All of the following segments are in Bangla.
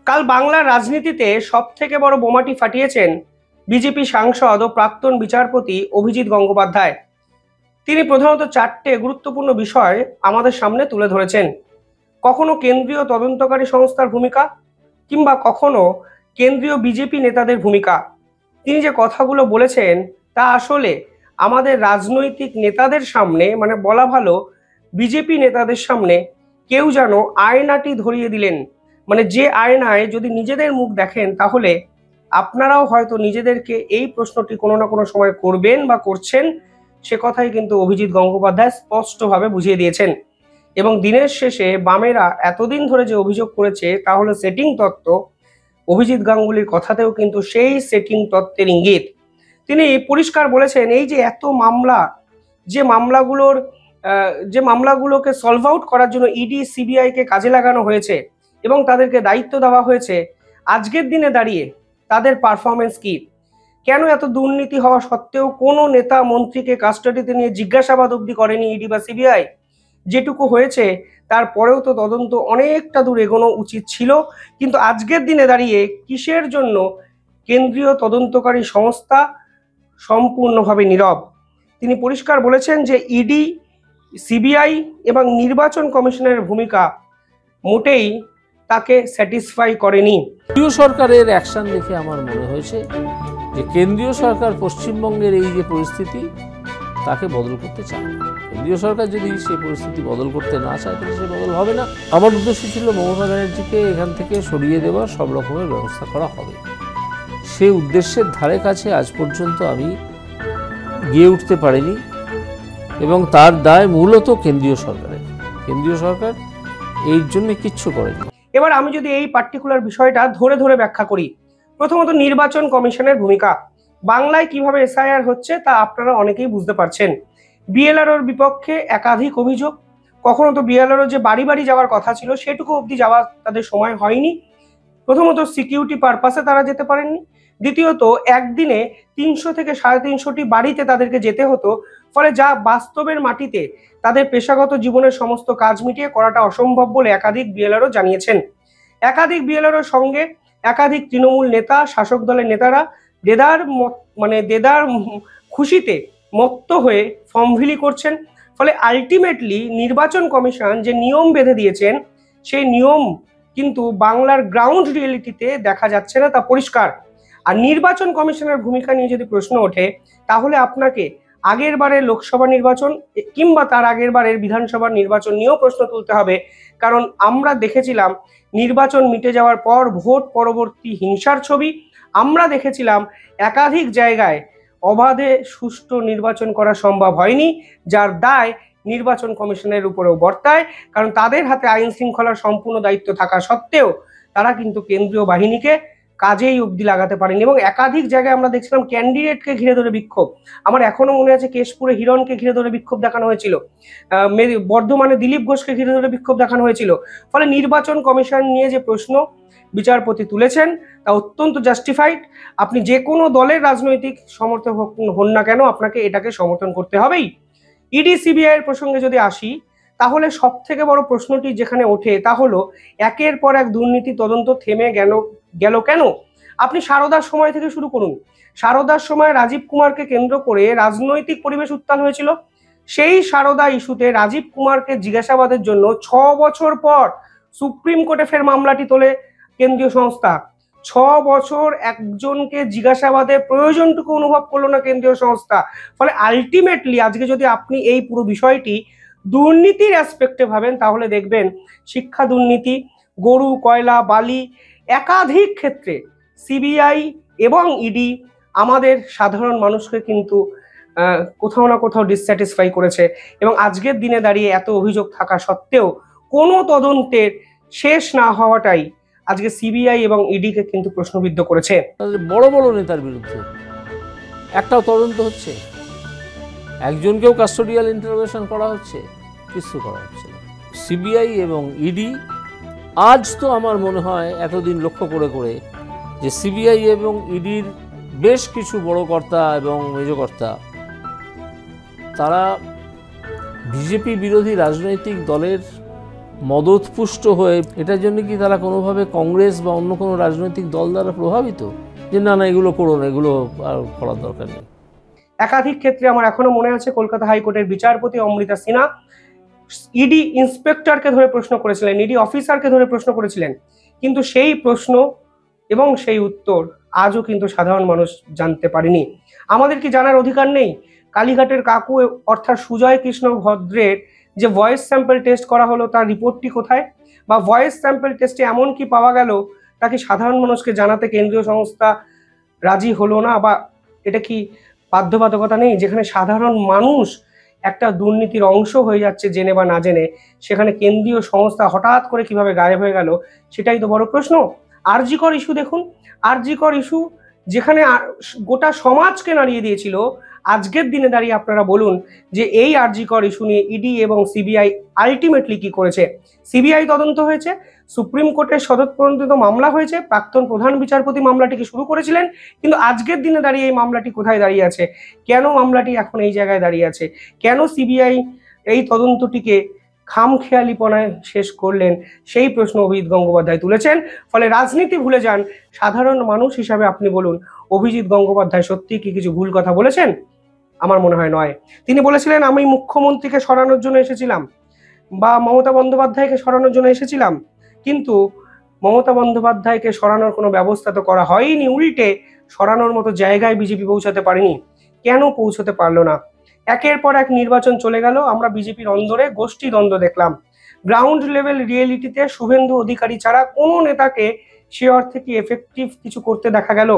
কাল বাংলার রাজনীতিতে সবথেকে বড় বোমাটি ফাটিয়েছেন বিজেপি সাংসদ ও প্রাক্তন বিচারপতি অভিজিৎ গঙ্গোপাধ্যায়। তিনি প্রধানত চারটে গুরুত্বপূর্ণ বিষয় আমাদের সামনে তুলে ধরেছেন। কখনো কেন্দ্রীয় তদন্তকারী সংস্থার ভূমিকা, কিংবা কখনো কেন্দ্রীয় বিজেপি নেতাদের ভূমিকা। তিনি যে কথাগুলো বলেছেন তা আসলে আমাদের রাজনৈতিক নেতাদের সামনে, মানে বলা ভালো বিজেপি নেতাদের সামনে কেউ যেন আয়নাটি ধরিয়ে দিলেন। মানে যে আয়নায় যদি নিজেদের মুখ দেখেন তাহলে আপনারাও হয়তো নিজেদেরকে এই প্রশ্নটি কোনো না কোনো সময় করবেন বা করছেন, সে কথাই কিন্তু অভিজিৎ গঙ্গোপাধ্যায় স্পষ্টভাবে বুঝিয়ে দিয়েছেন। এবং দিনের শেষে বামেরা এতদিন ধরে যে অভিযোগ করেছে তা হলো সেটিং তত্ত্ব, অভিজিৎ গাঙ্গুলির কথাতেও কিন্তু সেই সেটিং তত্ত্বের ইঙ্গিত। তিনি পরিষ্কার বলেছেন, এই যে এত মামলা, যে মামলাগুলোকে সলভ আউট করার জন্য ইডি সিবিআইকে কাজে লাগানো হয়েছে এবং তাদেরকে দায়িত্ব দেওয়া হয়েছে, আজকের দিনে দাঁড়িয়ে তাদের পারফরমেন্স কি? কেন এত দুর্নীতি হওয়া সত্ত্বেও কোনো নেতা মন্ত্রীকে কাস্টাডিতে নিয়ে জিজ্ঞাসাবাদ অবধি করেনি ইডি বা সিবিআই? যেটুকু হয়েছে তারপরেও তো তদন্ত অনেকটা দূর এগোনো উচিত ছিল। কিন্তু আজকের দিনে দাঁড়িয়ে কিসের জন্য কেন্দ্রীয় তদন্তকারী সংস্থা সম্পূর্ণভাবে নীরব? তিনি পরিষ্কার বলেছেন যে ইডি, সিবিআই এবং নির্বাচন কমিশনের ভূমিকা মোটেই তাকে স্যাটিসফাই করেনি। কেন্দ্রীয় সরকারের অ্যাকশন দেখে আমার মনে হয়েছে যে কেন্দ্রীয় সরকার পশ্চিমবঙ্গের এই যে পরিস্থিতি তাকে বদল করতে চায় না। কেন্দ্রীয় সরকার যদি সেই পরিস্থিতি বদল করতে না চায় তাহলে সে বদল হবে না। আমার উদ্দেশ্য ছিল মমতা ব্যানার্জিকে এখান থেকে সরিয়ে দেওয়ার সব রকমের ব্যবস্থা করা হবে। সেই উদ্দেশ্যের ধারে কাছে আজ পর্যন্ত আমি গিয়ে উঠতে পারিনি এবং তার দায় মূলত কেন্দ্রীয় সরকারের। কেন্দ্রীয় সরকার এর জন্য কিচ্ছু করেনি। এবার আমি যদি এই পার্টিকুলার বিষয়টা ধরে ধরে ব্যাখ্যা করি, প্রথমত নির্বাচন কমিশনের ভূমিকা। বাংলায় কিভাবে এসআইআর হচ্ছে তা আপনারা অনেকেই বুঝতে পারছেন। বিএলআরওর বিপক্ষে একাধিক অভিযোগ। কখনো তো বিএলআরও যে বাড়ি বাড়ি যাওয়ার কথা ছিল সেটুকু অবধি যাওয়ার তাদের সময় হয়নি। প্রথমত সিকিউরিটি পারপাসে তারা যেতে পারেননি। দ্বিতীয়ত একদিনে 300 থেকে 350টি বাড়িতে তাদেরকে যেতে হতো, ফলে যা বাস্তবের মাটিতে তাদের পেশাগত জীবনের সমস্ত কাজ মিটিয়ে করাটা অসম্ভব বলে একাধিক বিএলআরও জানিয়েছেন। একাধিক বিএলআরওর সঙ্গে একাধিক তৃণমূল নেতা, শাসক দলের নেতারা দেদার খুশিতে মত্ত হয়ে ফর্মভিলি করছেন। ফলে আলটিমেটলি নির্বাচন কমিশন যে নিয়ম বেঁধে দিয়েছেন সেই নিয়ম কিন্তু বাংলার গ্রাউন্ড রিয়েলিটিতে দেখা যাচ্ছে না, তা পরিষ্কার। আর নির্বাচন কমিশনের ভূমিকা নিয়ে যদি প্রশ্ন ওঠে তাহলে আপনাকে আগের বারের লোকসভা নির্বাচন কিংবা তার আগের বারের বিধানসভা নির্বাচন নিয়েও প্রশ্ন তুলতে হবে। কারণ আমরা দেখেছিলাম নির্বাচন মিটে যাওয়ার পর ভোট পরবর্তী হিংসার ছবি। আমরা দেখেছিলাম একাধিক জায়গায় অবাধে সুষ্ঠু নির্বাচন করা সম্ভব হয়নি, যার দায় নির্বাচন কমিশনের উপরেও বর্তায়। কারণ তাদের হাতে আইন শৃঙ্খলার সম্পূর্ণ দায়িত্ব থাকা সত্ত্বেও তারা কিন্তু কেন্দ্রীয় বাহিনীকে কাজেই অবধি লাগাতে পারেনি। এবং একাধিক জায়গায় আমরা দেখছিলাম ক্যান্ডিডেটকে ঘিরে ধরে বিক্ষোভ। আমার এখনো মনে আছে কেশপুরে হিরণকে ঘিরে ধরে বিক্ষোভ দেখানো হয়েছিল, বর্ধমানে দিলীপ ঘোষকে ঘিরে ধরে বিক্ষোভ দেখানো হয়েছিল। ফলে নির্বাচন কমিশন নিয়ে যে প্রশ্ন বিচারপতি তুলেছেন তা অত্যন্ত জাস্টিফাইড। আপনি যে কোনো দলের রাজনৈতিক সমর্থক হন না কেন, আপনাকে এটাকে সমর্থন করতে হবেই। ইডি সিবিআই এর প্রসঙ্গে যদি আসি তাহলে সব থেকে বড় প্রশ্নটি যেখানে ওঠে তা হলো একের পর এক দুর্নীতি তদন্ত থেমে গেল কেন? আপনি সারদার সময় থেকে শুরু করুন। সারদার সময় রাজীব কুমারকে কেন্দ্র করে রাজনৈতিক পরিবেশ উত্তাল হয়েছিল। সেই সারদা ইস্যুতে রাজীব কুমারকে জিজ্ঞাসাবাদের জন্য 6 বছর পর সুপ্রিম কোর্টে ফের মামলাটি তোলে কেন্দ্রীয় সংস্থা। 6 বছর একজনকে জিজ্ঞাসাবাদের প্রয়োজনটুকু অনুভব করলো না কেন্দ্রীয় সংস্থা। ফলে আলটিমেটলি আজকে যদি আপনি এই পুরো বিষয়টি দুর্নীতির অ্যাসপেক্টে ভাবেন তাহলে দেখবেন শিক্ষা দুর্নীতি, গরু, কয়লা, বালি, একাধিক ক্ষেত্রে সিবিআই এবং ইডি আমাদের সাধারণ মানুষকে কিন্তু কোথাও না কোথাও ডিসস্যাটিসফাই করেছে। এবং আজকের দিনে দাঁড়িয়ে এত অভিযোগ থাকা সত্ত্বেও কোনো তদন্তের শেষ না হওয়াটাই আজকে সিবিআই এবং ইডিকে কিন্তু প্রশ্নবিদ্ধ করেছে। বড় বড় নেতার বিরুদ্ধে একটাও তদন্ত হচ্ছে, একজনকেও কাস্টোডিয়াল ইন্টারোগেশন করা হচ্ছে, কিছু করা হচ্ছে না। সিবিআই এবং ইডি আজ তো আমার মনে হয় এতদিন লক্ষ্য করে করে যে সিবিআই এবং ইডির বেশ কিছু বড় কর্তা এবং মেজকর্তা তারা বিজেপি বিরোধী রাজনৈতিক দলের মদতপুষ্ট হয়ে, এটার জন্য কি তারা কোনোভাবে কংগ্রেস বা অন্য কোনো রাজনৈতিক দল দ্বারা প্রভাবিত, যে না না এগুলো করো না, এগুলো আর করার দরকার নেই? একাধিক ক্ষেত্রে আমার এখনো মনে আছে কলকাতা হাইকোর্টের বিচারপতি অমৃতা সিনহা ইডি ইন্সপেক্টরকে ধরে প্রশ্ন করেছিলেন, ইডি অফিসারকে ধরে প্রশ্ন করেছিলেন, কিন্তু সেই প্রশ্ন এবং সেই উত্তর আজও কিন্তু সাধারণ মানুষ জানতে পারেনি। আমাদের কি জানার অধিকার নেই কালীঘাটের কাকু অর্থাৎ সুজয় কৃষ্ণ ভদ্রের যে ভয়েস স্যাম্পল টেস্ট করা হলো তার রিপোর্টটি কোথায়, বা ভয়েস স্যাম্পল টেস্টে এমন কি পাওয়া গেল তাকে সাধারণ মানুষকে জানাতে কেন্দ্রীয় সংস্থা রাজি হলো না, বা এটা কি বাধ্যবাধকতা নেই যেখানে সাধারণ মানুষ একটা দুর্নীতির অংশ হয়ে যাচ্ছে জেনে বা না জেনে, সেখানে কেন্দ্রীয় সংস্থা হঠাৎ করে কিভাবে গায়েব হয়ে গেল, সেটাই তো বড় প্রশ্ন। আরজি কর ইস্যু দেখুন, আরজি কর ইস্যু যেখানে গোটা সমাজকে নাড়িয়ে দিয়েছিল, আজকের দিনে দাঁড়িয়ে আপনারা বলুন যে এই আরজি কর ইস্যু নিয়ে ইডি এবং সিবিআই আলটিমেটলি কি করেছে। সিবিআই তদন্ত হয়েছে, সুপ্রিম কোর্টের স্বতঃপ্রণোদিত মামলা হয়েছে, প্রাক্তন প্রধান বিচারপতি মামলাটিকে শুরু করেছিলেন, কিন্তু আজকের দিনে দাঁড়িয়ে এই মামলাটি কোথায় দাঁড়িয়ে আছে, কেন মামলাটি এখন এই জায়গায় দাঁড়িয়ে আছে, কেন সিবিআই এই তদন্তটিকে খামখেয়ালিপনায় শেষ করলেন, সেই প্রশ্ন অভিজিৎ গঙ্গোপাধ্যায় তুলেছেন। ফলে রাজনীতি ভুলে যান সাধারণ মানুষ হিসাবে আপনি বলুন অভিজিৎ গঙ্গোপাধ্যায় সত্যি কি কিছু ভুল কথা বলেছেন? আমার মনে হয় নয়। তিনি বলেছিলেন আমি মুখ্যমন্ত্রীকে সরানোর জন্য এসেছিলাম বা মমতা বন্দ্যোপাধ্যায়কে সরানোর জন্য এসেছিলাম, কিন্তু মমতা বন্দ্যোপাধ্যায়কে সরানোর কোনো ব্যবস্থা তো করা হয়নি, উল্টে সরানোর মতো জায়গায় বিজেপি পৌঁছাতে পারেনি। কেন পৌঁছতে পারলো না? একের পর এক নির্বাচন চলে গেল, আমরা বিজেপির অন্দরে গোষ্ঠী দ্বন্দ্ব দেখলাম। গ্রাউন্ড লেভেল রিয়েলিটিতে শুভেন্দু অধিকারী ছাড়া কোনো নেতাকে সে অর্থে কি এফেক্টিভ কিছু করতে দেখা গেল?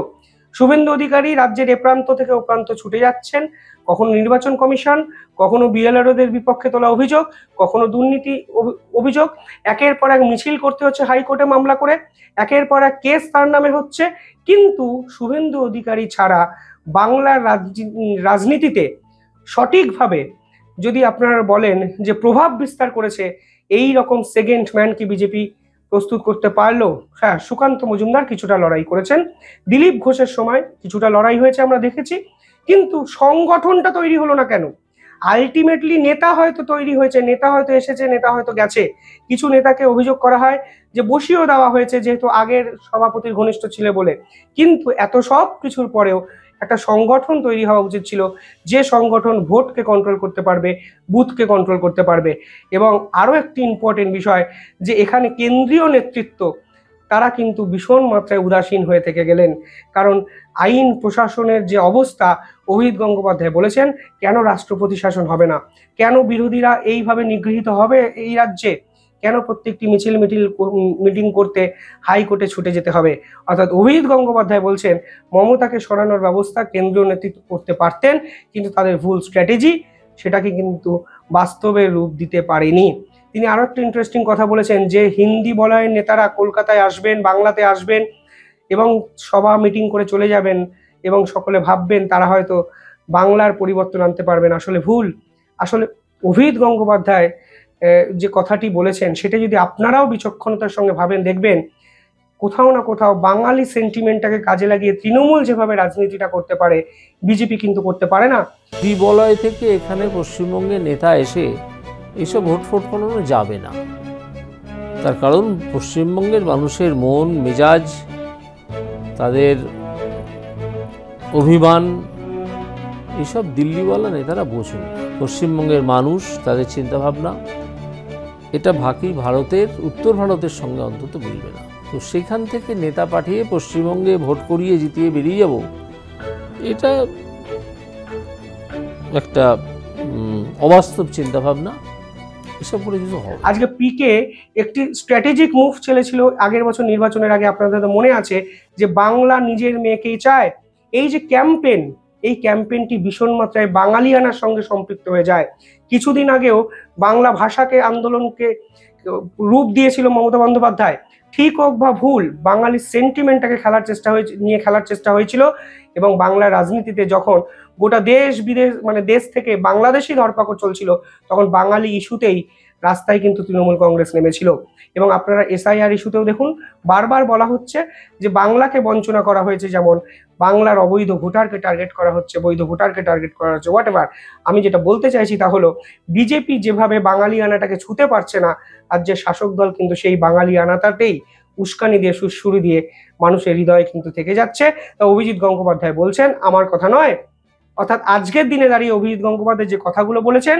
শুভেন্দু অধিকারী রাজ্যের এ প্রান্ত থেকে ও প্রান্ত ছুটে যাচ্ছেন, কখনো নির্বাচন কমিশন, কখনো বিএলআরওদের বিপক্ষে তোলা অভিযোগ, কখনো দুর্নীতি অভিযোগ, একের পর এক মিছিল করতে হচ্ছে হাইকোর্টে মামলা করে, একের পর এক কেস তার নামে হচ্ছে, কিন্তু শুভেন্দু অধিকারী ছাড়া বাংলার রাজনীতিতে সঠিকভাবে যদি আপনারা বলেন যে প্রভাব বিস্তার করেছে এই রকম সেকেন্ড ম্যান কি বিজেপি প্রস্তুত করতে পারলো? হ্যাঁ, সুকান্ত মজুমদার কিছুটা লড়াই করেছেন, দিলীপ ঘোষের সময় কিছুটা লড়াই হয়েছে আমরা দেখেছি, কিন্তু সংগঠনটা তৈরি হলো না কেন? আলটিমেটলি নেতা হয়তো তৈরি হয়েছে, নেতা হয়তো এসেছে, নেতা হয়তো গেছে, কিছু নেতাকে অভিযোগ করা হয় যে বসিয়েও দেওয়া হয়েছে যেহেতু আগের সভাপতির ঘনিষ্ঠ ছিল বলে, কিন্তু এত সব কিছুর পরেও একটা সংগঠন তৈরি হওয়া উচিত ছিল, যে সংগঠন ভোটকে কন্ট্রোল করতে পারবে, বুথকে কন্ট্রোল করতে পারবে। এবং আরও একটি ইম্পর্টেন্ট বিষয় যে এখানে কেন্দ্রীয় নেতৃত্ব তারা কিন্তু ভীষণ মাত্রায় উদাসীন হয়ে থেকে গেলেন, কারণ আইন প্রশাসনের যে অবস্থা, অভিজিৎ গঙ্গোপাধ্যায় বলেছেন কেন রাষ্ট্রপতি শাসন হবে না, কেন বিরোধীরা এইভাবে নিগৃহীত হবে এই রাজ্যে, কেন প্রত্যেকটি মিটিং করতে হাইকোর্টে ছুটে যেতে হবে। অর্থাৎ অভিজিৎ গঙ্গোপাধ্যায় বলছেন মমতাকে সরানোর ব্যবস্থা কেন্দ্রীয় নেতৃত্ব করতে পারতেন, কিন্তু তাদের ভুল স্ট্র্যাটেজি সেটাকে কিন্তু বাস্তবে রূপ দিতে পারেনি। তিনি আরো একটা ইন্টারেস্টিং কথা বলেছেন যে হিন্দি বলয়ের নেতারা কলকাতায় আসবেন, বাংলাতে আসবেন এবং সভা মিটিং করে চলে যাবেন এবং সকলে ভাববেন তারা হয়তো বাংলার পরিবর্তন আনতে পারবেন। আসলে ভুল। আসলে অভিজিৎ গঙ্গোপাধ্যায় যে কথাটি বলেছেন সেটা যদি আপনারাও বিচক্ষণতার সঙ্গে ভাবেন, দেখবেন কোথাও না কোথাও বাঙালি সেন্টিমেন্টটাকে কাজে লাগিয়ে তৃণমূল যেভাবে রাজনীতিটা করতে পারে বিজেপি কিন্তু করতে পারে না। বলয় থেকে এখানে পশ্চিমবঙ্গের নেতা এসে এইসব ভোট করানো যাবে না, তার কারণ পশ্চিমবঙ্গের মানুষের মন মেজাজ, তাদের অভিমান, এইসব দিল্লিওয়ালা নেতারা বোঝেন। পশ্চিমবঙ্গের মানুষ, তাদের চিন্তাভাবনা এটা বাকি ভারতের, উত্তর ভারতের সঙ্গে অন্তত মিলবে না। তো সেখান থেকে নেতা পাঠিয়ে পশ্চিমবঙ্গে ভোট করিয়ে জিতিয়ে বেরিয়ে যাব, এটা একটা অবাস্তব চিন্তাভাবনা, এসব করে কিছু হবে। আজকে পিকে একটি স্ট্র্যাটেজিক মুভ চলেছিল আগের বছর নির্বাচনের আগে, আপনাদের তো মনে আছে যে বাংলা নিজের মেয়েকেই চায়। এই যে ক্যাম্পেন, এই ক্যাম্পেনটি ভীষণ মাত্রায় বাঙালিয়ানার সঙ্গে সম্পৃক্ত হয়ে যায়। কিছুদিন আগেও বাংলা ভাষাকে আন্দোলনকে রূপ দিয়েছিল মমতা বন্দ্যোপাধ্যায়। ঠিক হোক বা ভুল, বাঙালির সেন্টিমেন্টটাকে নিয়ে খেলার চেষ্টা হয়েছিল, এবং বাংলার রাজনীতিতে যখন গোটা দেশ বিদেশ মানে দেশ থেকে বাংলাদেশি ধরপাকড় চলছিল তখন বাঙালি ইস্যুতেই রাস্তায় কিন্তু তৃণমূল কংগ্রেস নেমেছিল। এবং আপনারা এসআইআর ইস্যুতেও দেখুন বারবার বলা হচ্ছে যে বাংলাকে বঞ্চনা করা হয়েছে, যেমন বাংলার অবৈধ ভোটারকে টার্গেট করা হচ্ছে, বৈধ ভোটারকে টার্গেট করা হচ্ছে, হোয়াট এভার। আমি যেটা বলতে চাইছি তা হলো বিজেপি যেভাবে বাঙালিয়ানাটাকে ছুঁতে পারছে না, রাজ্যের শাসক দল কিন্তু সেই বাঙালিয়ানাটাতেই উস্কানি দিয়ে সুরসুরি দিয়ে মানুষের হৃদয়ে কিন্তু থেকে যাচ্ছে। তা অভিজিৎ গঙ্গোপাধ্যায় বলছেন, আমার কথা নয়। অর্থাৎ আজকের দিনে দাঁড়িয়ে অভিজিৎ গঙ্গোপাধ্যায় যে কথাগুলো বলেছেন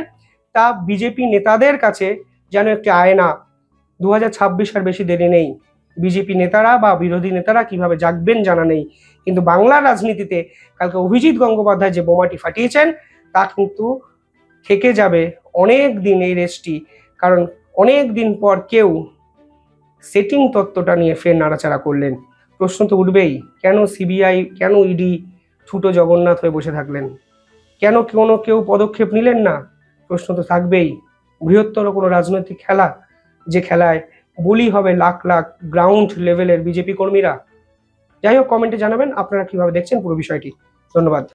তা বিজেপি নেতাদের কাছে যেন একটি আয়না। 2026 আর বেশি দেরি নেই। বিজেপি নেতারা বা বিরোধী নেতারা কিভাবে জাগবেন জানা নেই, কিন্তু বাংলার রাজনীতিতে কালকে অভিজিৎ গঙ্গোপাধ্যায় যে বোমাটি ফাটিয়েছেন তা কিন্তু থেকে যাবে অনেক দিন এই রেসটি। কারণ অনেক দিন পর কেউ সেটিং তত্ত্বটা নিয়ে ফের নাড়াচাড়া করলেন। প্রশ্ন তো উঠবেই, কেন সিবিআই, কেন ইডি ছুটো জগন্নাথ হয়ে বসে থাকলেন? কেন কেউ পদক্ষেপ নিলেন না? প্রশ্ন তো থাকবেই। বৃহত্তর কোনো রাজনৈতিক খেলা, যে খেলায় বলি হবে লাখ লাখ গ্রাউন্ড লেভেলের বিজেপি কর্মীরা। যাই হোক, কমেন্টে জানাবেন আপনারা কিভাবে দেখছেন পুরো বিষয়টি। ধন্যবাদ।